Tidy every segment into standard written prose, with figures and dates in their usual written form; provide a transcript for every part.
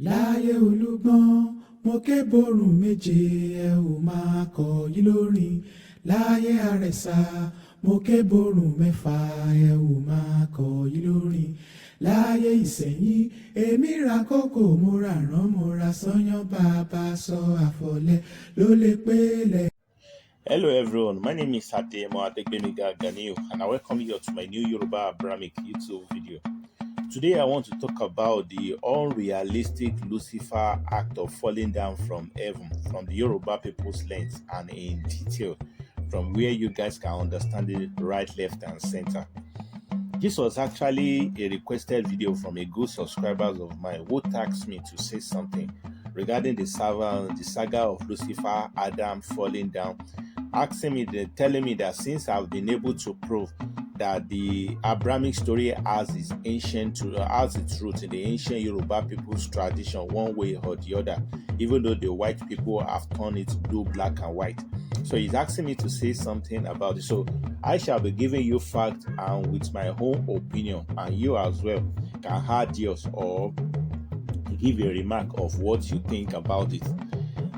láyé olúgbọ́n mo ké borùn méje ẹ ò máa kọ yí lórin láyé àrẹ̀sà mo ké borùn mẹ́fà ẹ ò máa kọ yí lórin láyé ìsẹ̀yìn èmi ra kókò mo ra rán mo ra sányán bàbá sọ àfọ̀lẹ́ ló lè pélé. Hello everyone, my name is Ademo Adegbemiga Ganiu and I welcome you to my new Yoruba Abrahamic YouTube video. Today I want to talk about the unrealistic Lucifer act of falling down from heaven from the Yoruba people's lens and in detail from where you guys can understand it right, left and center. This was actually a requested video from a good subscribers of mine who asked me to say something regarding the saga of Lucifer, Adam falling down, asking me, telling me that since I've been able to prove that the Abrahamic story has its roots in the ancient Yoruba people's tradition one way or the other, even though the white people have turned it blue, black and white. So he's asking me to say something about it. So I shall be giving you facts and with my own opinion, and you as well can add yours or give a remark of what you think about it.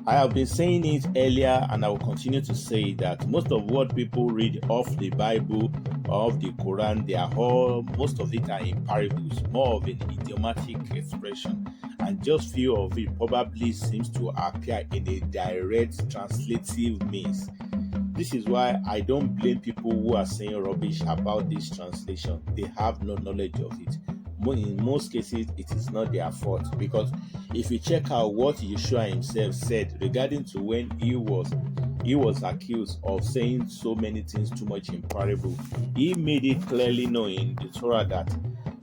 I have been saying it earlier and I will continue to say that most of what people read of the Bible or of the Quran, most of it are in parables, more of an idiomatic expression, and just few of it probably seems to appear in a direct translative means. This is why I don't blame people who are saying rubbish about this translation. They have no knowledge of it. In most cases, it is not their fault, because if you check out what Yeshua himself said regarding to when he was accused of saying so many things too much in parable, he made it clearly known in the Torah that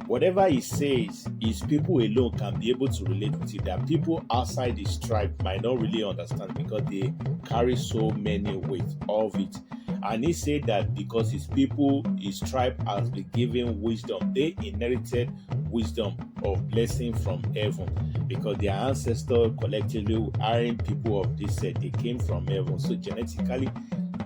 whatever he says is people alone can be able to relate with it, that people outside his tribe might not really understand because they carry so many weight of it. And he said that because his tribe has been given wisdom, they inherited wisdom of blessing from heaven, because their ancestors collectively aren't people of this set, they came from heaven. So genetically,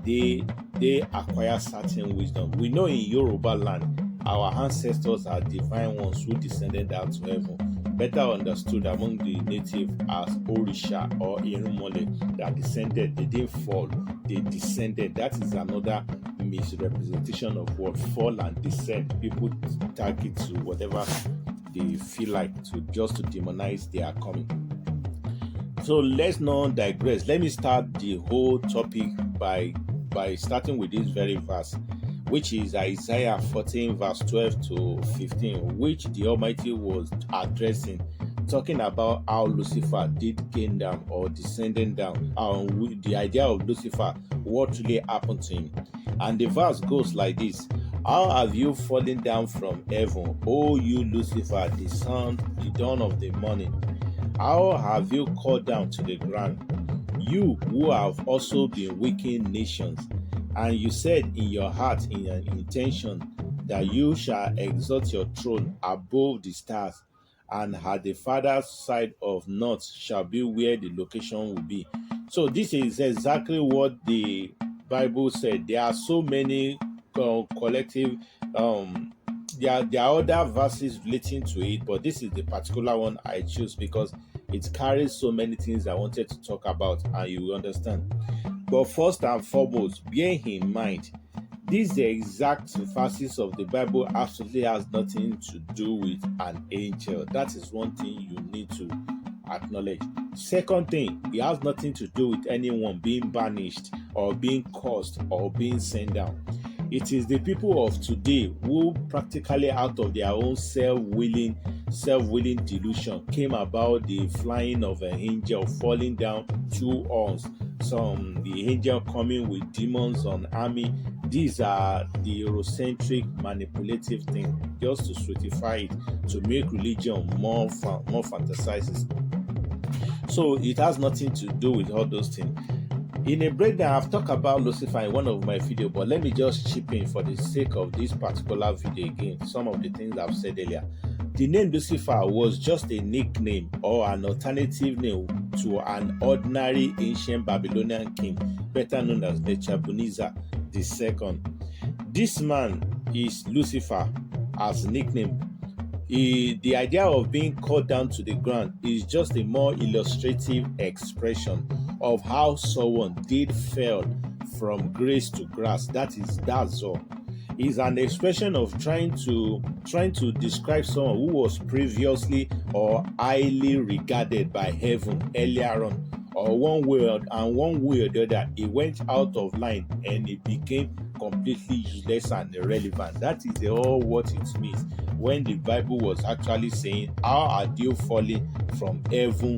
they acquire certain wisdom. We know in Yoruba land, our ancestors are divine ones who descended out to heaven, better understood among the native as Orisha or Irumole, that descended. They didn't fall, they descended. That is another misrepresentation of what fall and descend. People tag it to whatever they feel like, to just to demonize their coming. So let's not digress. Let me start the whole topic by starting with this very verse, which is Isaiah 14 verse 12 to 15, which the Almighty was addressing, talking about how Lucifer did came down or descending down, the idea of Lucifer, what really happened to him. And the verse goes like this: how have you fallen down from heaven, O you Lucifer, the sun, the dawn of the morning? How have you called down to the ground, you who have also been wicked nations? And you said in your heart, in your intention, that you shall exalt your throne above the stars, and at the farther side of north shall be where the location will be. So this is exactly what the Bible said. There are so many collective, there are other verses relating to it, but this is the particular one I choose because it carries so many things I wanted to talk about, and you will understand. But first and foremost, bear in mind, these exact verses of the Bible absolutely has nothing to do with an angel. That is one thing you need to acknowledge. Second thing, it has nothing to do with anyone being banished or being cursed or being sent down. It is the people of today who practically out of their own self-willing delusion came about the flying of an angel falling down two horns, the angel coming with demons on army. These are the Eurocentric manipulative thing, just to sweetify it, to make religion more fantasizes. So it has nothing to do with all those things. In a breakdown, I've talked about Lucifer in one of my videos, but let me just chip in for the sake of this particular video again, some of the things I've said earlier. The name Lucifer was just a nickname or an alternative name to an ordinary ancient Babylonian king, better known as Nebuchadnezzar II. This man is Lucifer as nickname The idea of being cut down to the ground is just a more illustrative expression of how someone did fell from grace to grass. That's all. Is an expression of trying to describe someone who was previously or highly regarded by heaven earlier on, or one way or the other, he went out of line and it became completely useless and irrelevant. That is all what it means when the Bible was actually saying, "How are you falling from heaven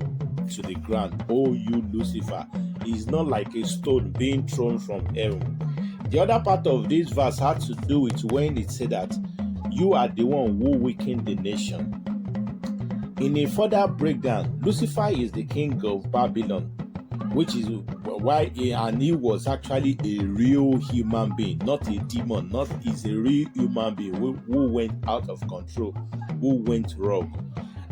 to the ground, O you Lucifer?" It's not like a stone being thrown from heaven. The other part of this verse had to do with when it said that you are the one who weakened the nation. In a further breakdown, Lucifer is the king of Babylon, which is why he was actually a real human being, not a demon. He's a real human being who went out of control, who went wrong.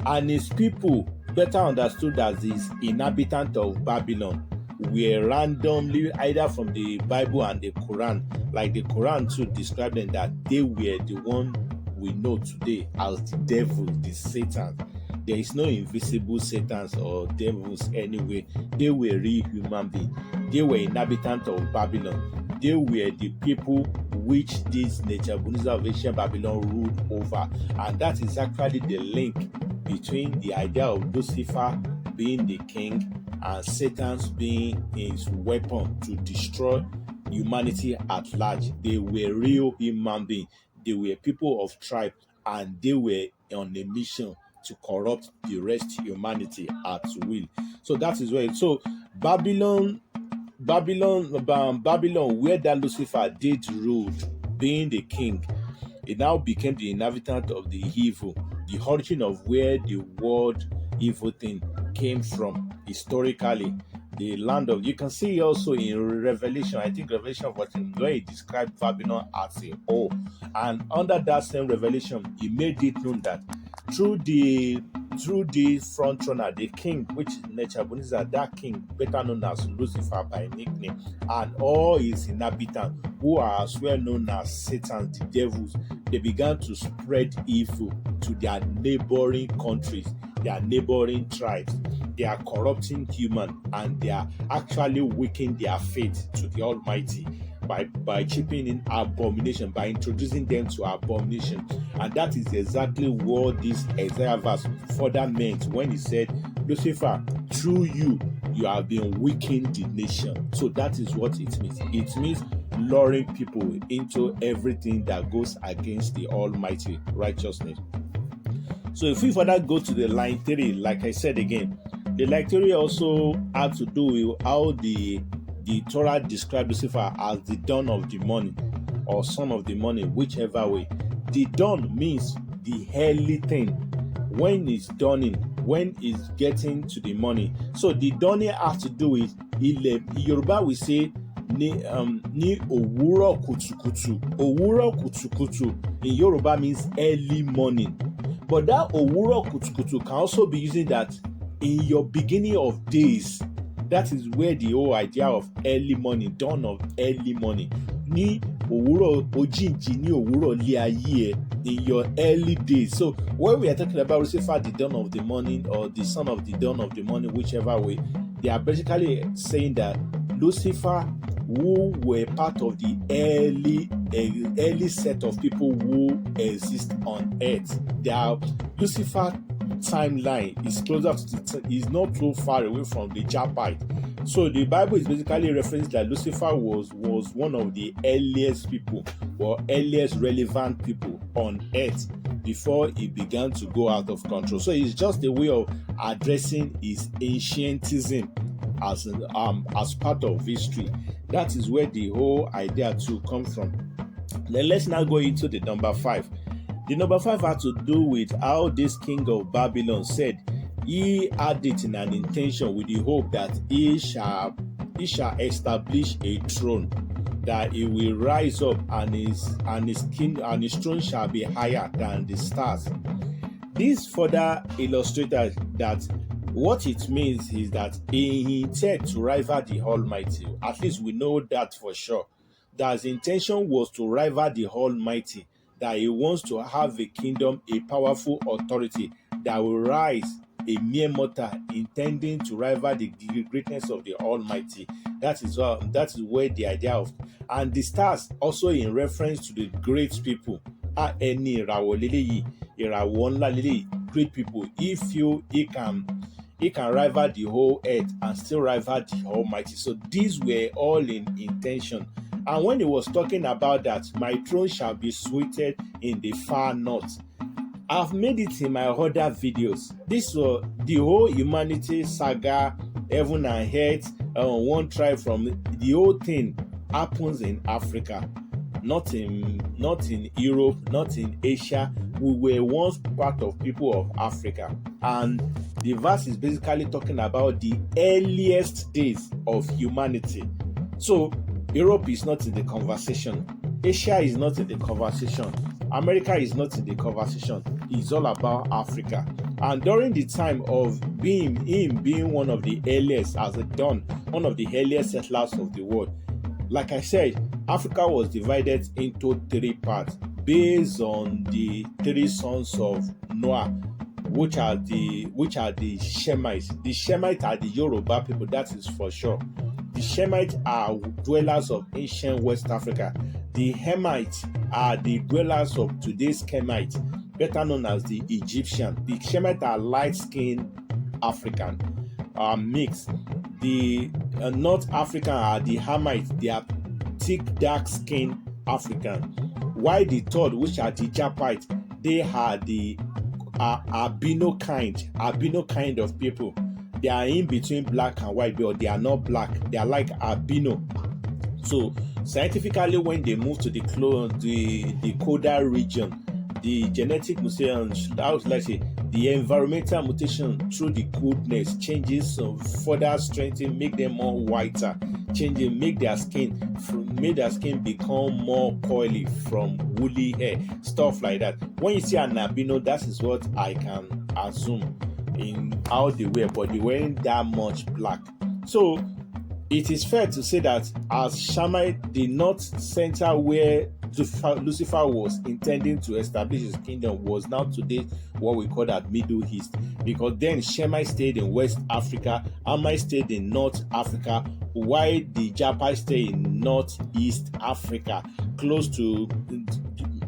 And his people, better understood as his inhabitant of Babylon, were randomly either from the Bible and the Quran, like the Quran too described them that they were the one we know today as the devil, the Satan. There is no invisible Satans or devils anyway. They were real human beings. They were inhabitants of Babylon. They were the people which this Nebuchadnezzar of ancient Babylon ruled over. And that is actually the link between the idea of Lucifer being the king and Satan's being his weapon to destroy humanity at large. They were real human beings. They were people of tribe, and they were on a mission to corrupt the rest humanity at will. So that is where. So Babylon, where that Lucifer did rule, being the king, it now became the inhabitant of the evil. The origin of where the word evil thing came from historically, the land of, you can see also in Revelation, I think Revelation 14, where he described Babylon as a whole. And under that same revelation, he made it known that through the front runner, the king, which is Nebuchadnezzar, that king, better known as Lucifer by nickname, and all his inhabitants, who are as well known as Satan, the devils, they began to spread evil to their neighboring countries, their neighboring tribes. They are corrupting human, and they are actually weakening their faith to the Almighty by chipping in abomination, by introducing them to abomination. And that is exactly what this Isaiah verse further meant when he said, Lucifer, through you have been weakening the nation. So that is what it means. It means luring people into everything that goes against the Almighty righteousness. So if we further go to the line 3, like I said again, the line 3 also had to do with how the Torah described Lucifer as the dawn of the morning or son of the morning, whichever way. The dawn means the early thing, when it's dawning, when it's getting to the morning. So the dawning has to do with Yoruba we say ni òwúrọ̀ kùtùkùtù. Òwúrọ̀ kùtùkùtù in Yoruba means early morning. But that òwúrọ̀ kùtùkùtù can also be using that in your beginning of days. That is where the whole idea of early morning, dawn of early morning, ní òwúrọ̀ òjìji ní òwúrọ̀ ilé ayé ẹ, in your early days. So when we are talking about Lucifer, the dawn of the morning, or the son of the dawn of the morning, whichever way, they are basically saying that Lucifer, who were part of the early set of people who exist on earth, their Lucifer timeline is closer to is not too far away from the Japite. So the Bible is basically referencing that Lucifer was one of the earliest people, or earliest relevant people on earth before he began to go out of control. So it's just a way of addressing his ancientism as part of history. That is where the whole idea to come from. Then let's now go into the number 5. The number 5 had to do with how this king of Babylon said he had it in an intention with the hope that he shall establish a throne, that he will rise up and his throne shall be higher than the stars. This further illustrates that what it means is that he intended to rival the Almighty. At least we know that for sure. That his intention was to rival the Almighty, that he wants to have a kingdom, a powerful authority that will rise a mere mortal intending to rival the greatness of the Almighty. That is where the idea of, and the stars also in reference to the great people. Great people. He can rival the whole earth and still rival the Almighty. So these were all in intention. And when he was talking about that, my throne shall be seated in the far north. I've made it in my other videos. This was the whole humanity saga, heaven and earth, one tribe from the whole thing happens in Africa, not in Europe, not in Asia. We were once part of people of Africa, and the verse is basically talking about the earliest days of humanity. So Europe is not in the conversation, Asia is not in the conversation, America is not in the conversation. It's all about Africa. And during the time of him being one of the earliest, as a done, one of the earliest settlers of the world, like I said, Africa was divided into three parts based on the three sons of Noah, which are the Shemites. The Shemites are the Yoruba people, that is for sure. The Shemites are dwellers of ancient West Africa. The Hamites are the dwellers of today's Kemites, better known as the Egyptian. The Shemites are light-skinned African mixed. The North African are the Hamites. They are thick, dark-skinned African. While the third, which are the Japites, they are the albino kind of people. They are in between black and white, but they are not black. They are like albino. So scientifically, when they move to the Coda region, the genetic mutation, the environmental mutation through the coldness changes, further strengthen, make them more whiter, changing, make their skin become more coily from woolly hair, stuff like that. When you see an albino, that is what I can assume in how they were, but they weren't that much black. So it is fair to say that as Shemite, the north center where Lucifer was intending to establish his kingdom, was now today what we call that Middle East, because then Shemite stayed in West Africa, Amite stayed in North Africa, while the Japai stayed in Northeast Africa, close to,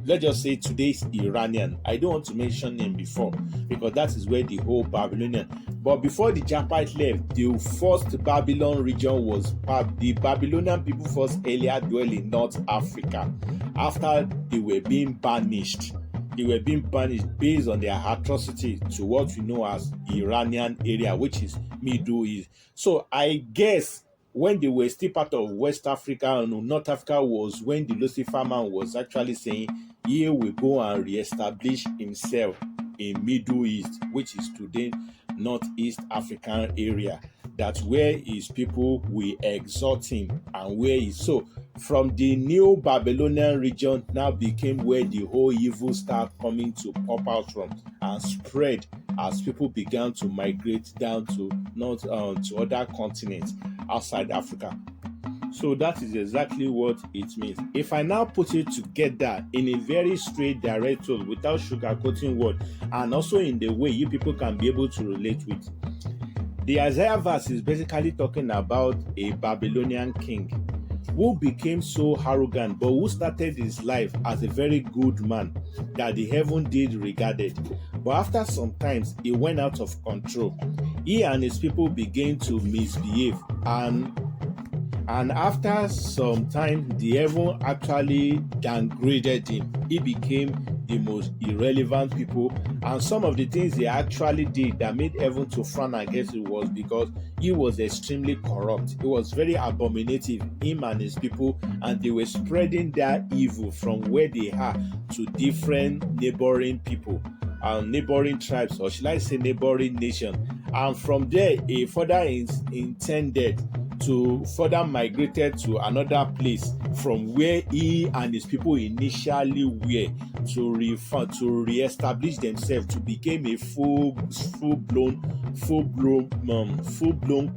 let's just say, today's Iranian. I don't want to mention him before because that is where the whole Babylonian. But before the Japite left, the first Babylon region was the Babylonian people first earlier dwell in North Africa. After they were being banished based on their atrocity to what we know as Iranian area, which is Middle East. So I guess when they were still part of West Africa and North Africa was when the Lucifer man was actually saying, he will go and reestablish himself in Middle East, which is today Northeast African area. That's where his people will exalt him and where he so from the new Babylonian region now became where the whole evil started coming to pop out from and spread as people began to migrate down to to other continents outside Africa. So that is exactly what it means. If I now put it together in a very straight, direct way, without sugarcoating word, and also in the way you people can be able to relate with, the Isaiah verse is basically talking about a Babylonian king who became so arrogant, but who started his life as a very good man that the heaven did regarded. But after some times, he went out of control. He and his people began to misbehave, and after some time, the heaven actually downgraded him. He became the most irrelevant people, and some of the things he actually did that made heaven to frown against it was because he was extremely corrupt. He was very abominative, him and his people, and they were spreading their evil from where they are to different neighboring people, neighboring tribes, or should I say neighboring nation. And from there, he further intended to further migrated to another place from where he and his people initially were to reestablish themselves, to become a full-blown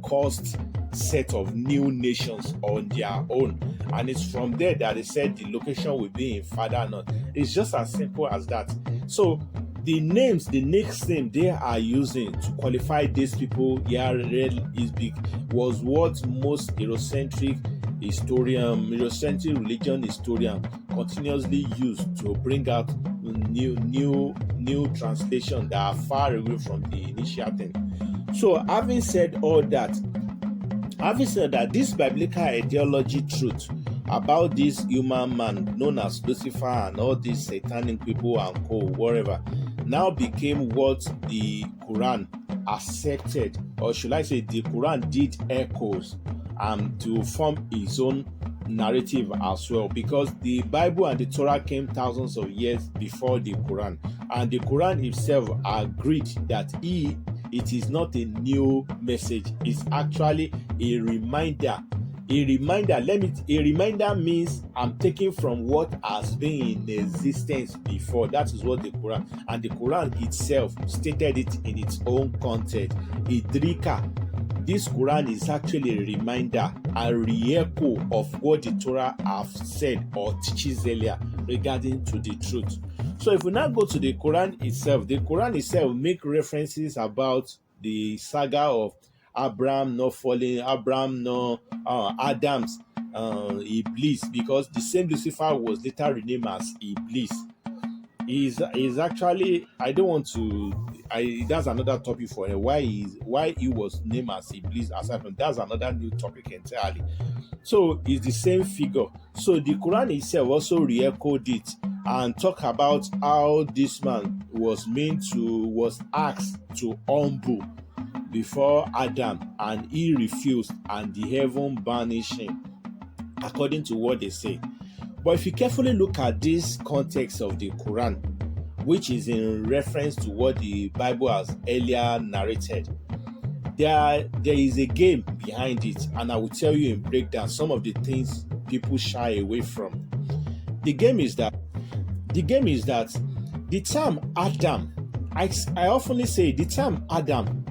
cursed set of new nations on their own. And it's from there that they said the location will be in Father North. It's just as simple as that. So the names, the next name they are using to qualify these people here is big, was what most Eurocentric religion historian continuously use to bring out new translation that are far away from the initial thing. So having said that, this biblical ideology truth about this human man known as Lucifer and all these satanic people and whatever, now became what the Quran accepted, or should I say the Quran did echoes to form its own narrative as well, because the Bible and the Torah came thousands of years before the Quran, and the Quran itself agreed that it is not a new message, it's actually a reminder. A reminder means I'm taking from what has been in existence before. That is what the Quran, and the Quran itself stated it in its own content. Idrika, this Quran is actually a reminder, a re-echo of what the Torah have said or teaches earlier regarding to the truth. So if we now go to the Quran itself make references about the saga of Abraham not falling, Adam's Iblis, because the same Lucifer was later renamed as Iblis. Is actually, I don't want to, that's another topic for him. Why he was named as Iblis aside from that's another new topic entirely. So it's the same figure. So the Quran itself also re-echoed it and talk about how this man was asked to humble before Adam, and he refused, and the heaven banished him, according to what they say. But if you carefully look at this context of the Quran, which is in reference to what the Bible has earlier narrated, there is a game behind it, and I will tell you in breakdown some of the things people shy away from. The game is that the term Adam, I often say the term Adam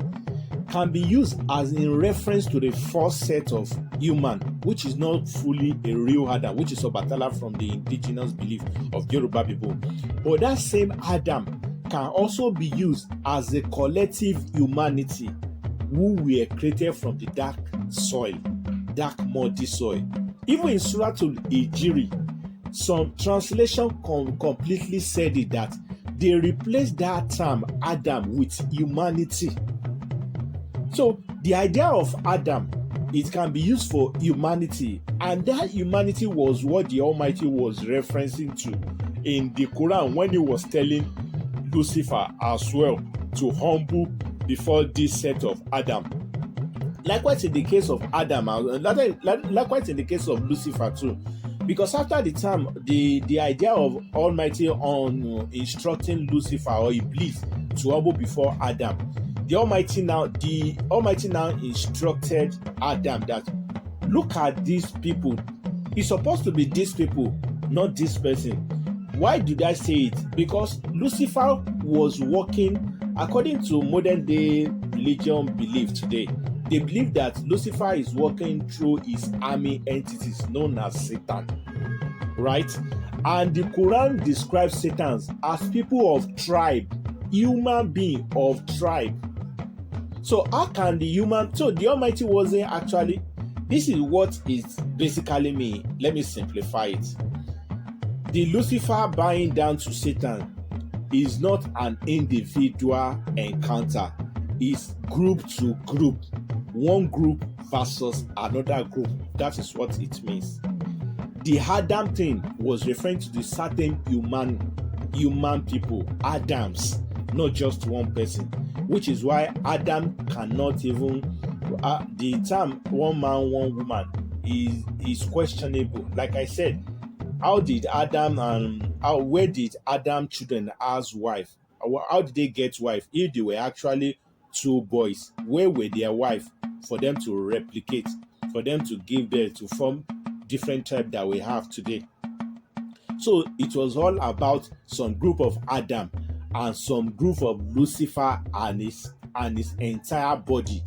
can be used as in reference to the first set of human, which is not fully a real Adam, which is Obatala from the indigenous belief of Yoruba people. But that same Adam can also be used as a collective humanity who were created from the dark soil, dark muddy soil. Even in Surah Al-Ijiri, some translation completely said it that they replaced that term Adam with humanity. So the idea of Adam, it can be used for humanity, and that humanity was what the Almighty was referencing to in the Quran when he was telling Lucifer as well to humble before this set of Adam. Likewise in the case of Adam, likewise in the case of Lucifer too, because after the time, the idea of Almighty on instructing Lucifer or Iblis to humble before Adam, the Almighty now instructed Adam that look at these people. It's supposed to be these people, not this person. Why did I say it? Because Lucifer was working according to modern day religion belief today. They believe that Lucifer is working through his army entities known as Satan, right? And the Quran describes Satans as people of tribe, human being of tribe. So how can the Almighty wasn't actually, this is what it basically means. Let me simplify it. The Lucifer bowing down to Satan is not an individual encounter. It's group to group. One group versus another group. That is what it means. The Adam thing was referring to the certain human people, Adams, not just one person. Which is why Adam cannot even, the term one man, one woman is questionable. Like I said, where did Adam children as wife? How did they get wife? If they were actually two boys, where were their wife for them to replicate, for them to give birth to form different tribe that we have today? So it was all about some group of Adam and some group of Lucifer and his entire body.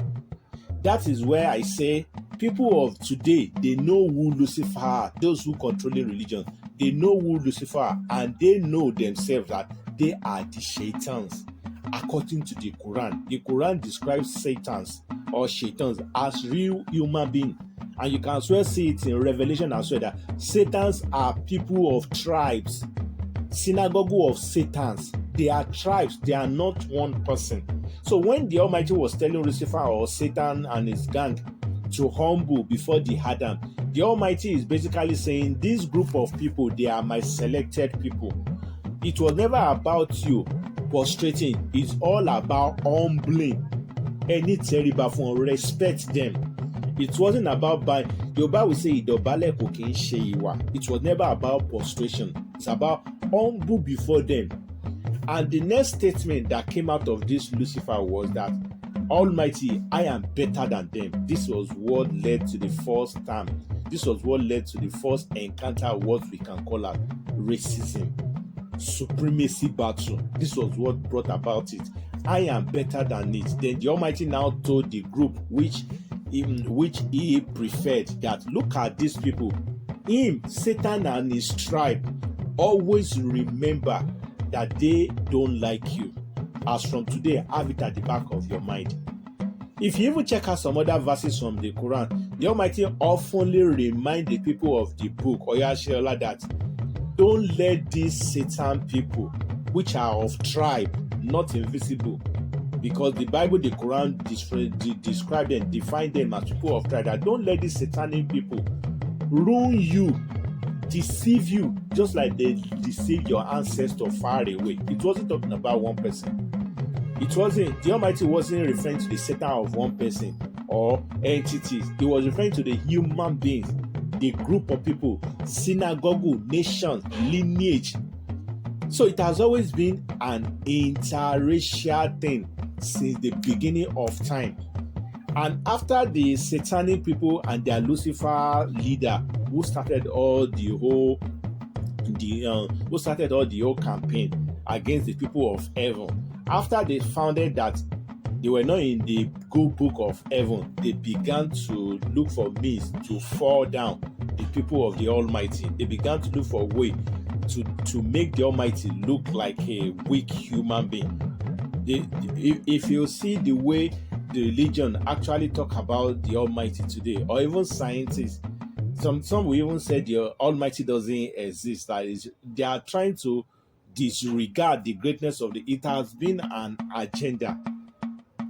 That is where I say people of today, they know who Lucifer are. Those who controlling religion, They know who Lucifer are, and they know themselves that they are the Shaitans. According to the Quran describes Satans or Shaitans as real human beings. And you can as well see it in Revelation as well, that Satans are people of tribes, synagogue of Satans. They are tribes, they are not one person. So when the Almighty was telling Lucifer or Satan and his gang to humble before the Adam, the Almighty is basically saying, this group of people, they are my selected people. It was never about you prostrating. It's all about humbling. Any terrible form, respect them. It wasn't about buying. Yoruba will say, "Idobale kò kí ń ṣe ìwà." It was never about prostration. It's about humble before them. And the next statement that came out of this Lucifer was that, Almighty, I am better than them. This was what led to the first time. This was what led to the first encounter of what we can call as racism, supremacy battle. This was what brought about it. I am better than it. Then the Almighty now told the group which he preferred that, look at these people. Him, Satan and his tribe, always remember that they don't like you. As from today, have it at the back of your mind. If you even check out some other verses from the Quran, the Almighty often remind the people of the book, Oyasheola, that don't let these Satan people, which are of tribe, not invisible, because the Bible, the Quran describe them, define them as people of tribe, that don't let these satanic people ruin you, deceive you, just like they deceived your ancestor far away. It wasn't talking about one person. It wasn't, the Almighty wasn't referring to the Satan of one person or entities. He was referring to the human beings, the group of people, synagogue, nation, lineage. So it has always been an interracial thing since the beginning of time. And after the satanic people and their Lucifer leader, who started all the whole campaign against the people of heaven, after they founded that they were not in the good book of heaven, they began to look for means to fall down the people of the Almighty. They began to look for a way to make the Almighty look like a weak human being. If you see the way the religion actually talk about the Almighty today, or even scientists, some will even say the Almighty doesn't exist. That is, they are trying to disregard the greatness of it has been an agenda.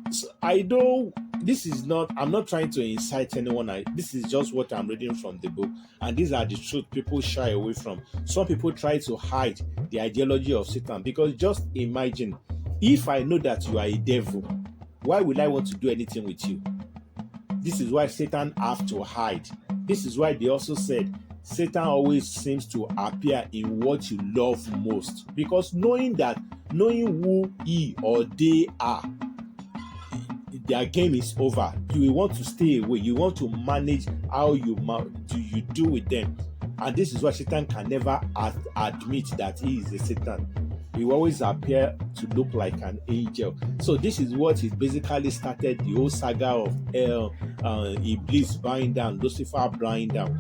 So I'm not trying to incite anyone. This is just what I'm reading from the book, and these are the truth people shy away from. Some people try to hide the ideology of Satan, because just imagine, if I know that you are a devil, why will I want to do anything with you? This is why Satan have to hide. This is why they also said Satan always seems to appear in what you love most, because knowing who he or they are, their game is over. You will want to stay away. You want to manage how you do with them. And this is why Satan can never admit that he is a Satan. He will always appear to look like an angel. So this is what it basically started the whole saga of Iblis bowing down, Lucifer bowing down.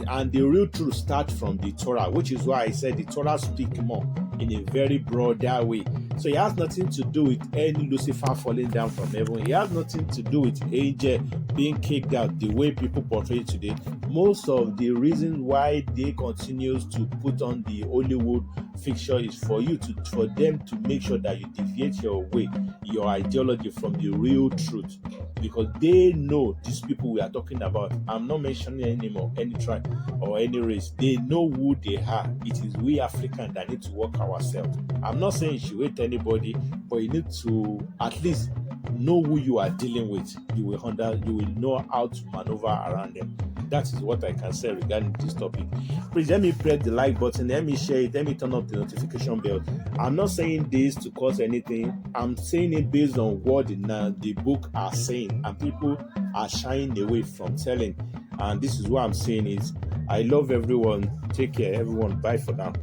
And the real truth starts from the Torah, which is why I said the Torah speaks more in a very broader way. So it has nothing to do with any Lucifer falling down from heaven. It has nothing to do with angel being kicked out the way people portray it today. Most of the reason why they continue to put on the Hollywood fixture is for them to make sure that you deviate your way, your ideology from the real truth, because they know these people we are talking about. I'm not mentioning anymore any tribe or any race. They know who they are. It is we Africans that need to work ourselves. I'm not saying you should hate anybody, but you need to at least know who you are dealing with. You will know how to maneuver around them. That is what I can say regarding this topic. Please let me press the like button, let me share it, let me turn up the notification bell. I'm not saying this to cause anything. I'm saying it based on what the book are saying, and people are shying away from telling. And this is what I'm saying is, I love everyone. Take care, everyone. Bye for now.